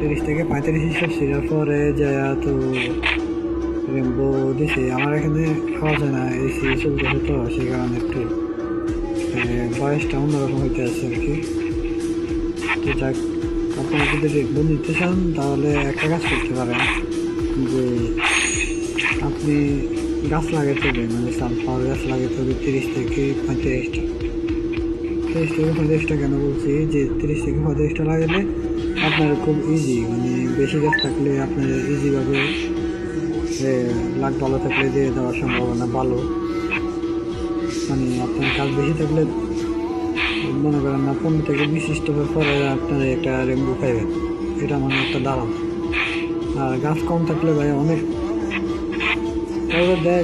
30 থেকে 35 স্টার ছিলার পরে যায় তো রেমবো দিছে। আমার এখানে খাওয়া যায় না, এসি চলতেছে তো সেই কারণে একটু বয়সটা অন্যরকম হইতে আছে আর কি। তো যাক, আপনারা যদি রেমবো নিতে চান তাহলে একটা কাজ করতে পারেন যে আপনি গাছ লাগাতে হবে, মানে সানফ্লাওয়ার গাছ লাগাতে হবে 30 থেকে 35টা। 30 থেকে 35টা কেন বলছি যে 30 থেকে 35টা লাগালে আপনার খুব ইজি, মানে বেশি গাছ থাকলে আপনার ইজিভাবে লাখ ভালো থাকলে দিয়ে দেওয়ার সম্ভাবনা ভালো। মানে আপনার কাজ বেশি থাকলে মনে করেন না 15 থেকে 20 স্টেপের পরে আপনার একটা রেমবো পাইবেন, এটা মানে একটা ধারণা। আর গাছ কম থাকলে ভাই অনেক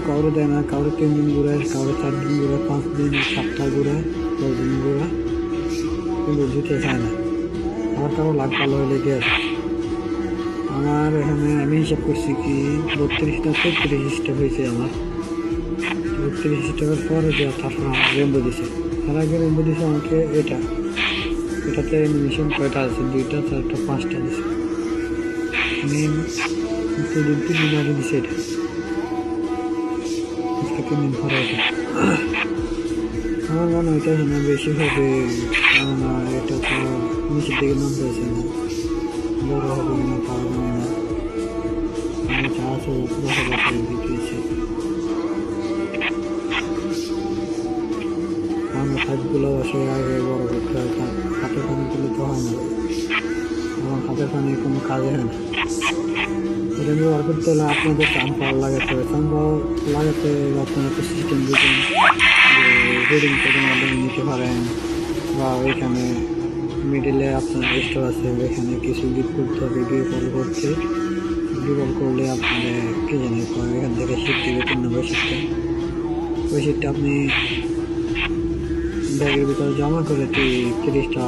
কাউরে দেয় না, কাউরে 3 দিন ঘুরায়, কাউরে 4 দিন ঘুরায়, 5 দিন, 1 সপ্তাহ ঘুরায়, 10 দিন ঘুরায়, কিন্তু দিতে চায় না। আমার কারো লাখ ভালো হলে দিয়ে আমার এখানে আমি হিসাব করছি কি 32টা 33 স্টেপ হয়েছে আমার। 32 স্টেপের পরে যে তারপর আমার রেমবো দিছে। তার আগে রেমবো দিছে আমাকে এটাতে অ্যানিমেশন কয়টা আছে, 2টা 4টা 5টা দিছে। মেন 3 দিন আগে দিছে এটা, আজকে 3 দিন পরে এটা। আমার মনে হইতেছে না বেশি হবে, কেননা এটা তো নিচের দিকে নামতে হয়েছে না, বড় হবে না, পাওয়া যায় না। এটা আছে 10,000 করে দিতেছে। আমার খাতগুলো সে আগে বড় করতে হয়, খাতের পানি তুলে তো হয় না, আমার খাতের পানি কোনো কাজে হয় না। এটা ব্যবহার করতে হলে আপনাদের সানফ্লাওয়ার লাগাতে হবে। সানফ্লাওয়ার লাগাতে আপনার একটা সিস্টেম দিতেন যে রিডিং থেকে মাধ্যমে নিতে পারেন, বা ওইখানে মিডিলে আপনার স্টোর আছে, ওইখানে কিছু গিফট করতে হবে, ডিপল করলে আপনার কে জানি এখান থেকে শিট দিবে 3 নম্বর শিটটা। ওই শিটটা আপনি ব্যাগের ভিতরে জমা করে 30টা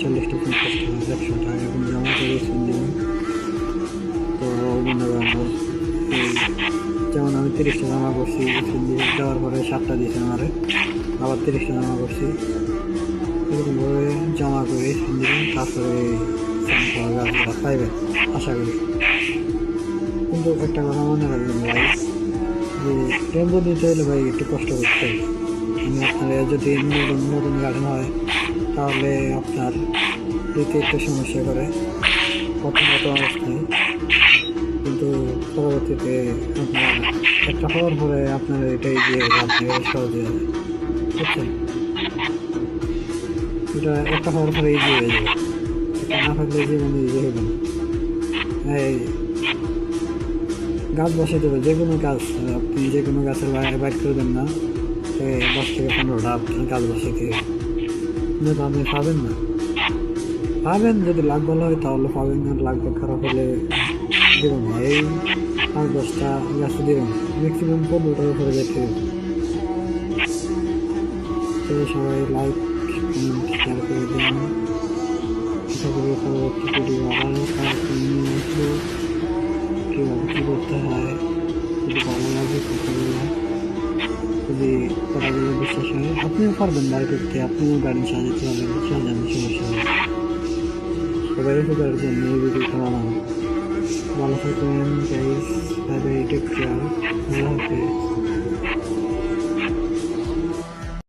40টা 50টা 100টা এরকম জমা করে স্পিন দেবেন। তো মনে করেন যেমন আমি 30টা জমা করছি, স্পিন দিয়ে দেওয়ার পরে 7টা দিয়েছে আমারে, আবার 30টা জমা করছি, এরকমভাবে জমা করে স্পিন দেবেন। তারপরে সানফ্লাওয়ার গাছগুলো পাইবেন আশা করি। কিন্তু একটা কথা মনে রাখবেন ভাই, যে রেমবো দিতে হলে ভাই একটু কষ্ট করতে হবে। মানে আপনার যদি নতুন গার্ডেন হয় তাহলে আপনার দিতে একটু সমস্যা করে প্রথমত অবস্থায়, কিন্তু পরবর্তীতে আপনার একটা হওয়ার পরে আপনার এটাই দিয়ে আপনি সহজে বুঝছেন, এটা একটা হওয়ার পরে ইজি হয়ে যাবে। এটা না থাকলে জীবনে ইজি হবে না। এই গাছ বসাতে হবে, যে কোনো গাছ আপনি যে কোনো গাছের বাইর করবেন না 10 থেকে 15টা আপনার গাছ বসাতে হবে, তো আপনি পাবেন না। পাবেন যদি লাখ ভালো হয় তাহলে পাবেন, না লাখ খারাপ হলে দেবেন না। এই 5-10টা গাছে দেবেন, ম্যাক্সিমাম 15টার উপরে যেতে হবে। তো সবাই লাইক কমেন্ট শেয়ার করে দেবেন। আশা করি পরবর্তী ভিডিও আবারও নিয়ে আসবো, কীভাবে কী করতে হয়। যদি ভালো লাগে কথাগুলো, যদি কথাগুলো বিশ্বাস হয় আপনিও পারবেন বাড়ি করতে, আপনিও গাড়ি সাজাতে পারবেন, সাজানোর সমস্যা নেই। সবাই উপকারের জন্য এই ভিডিওটা বানানো। ভালো থাকবেন guys, bye bye, take care, আল্লাহ হাফেজ।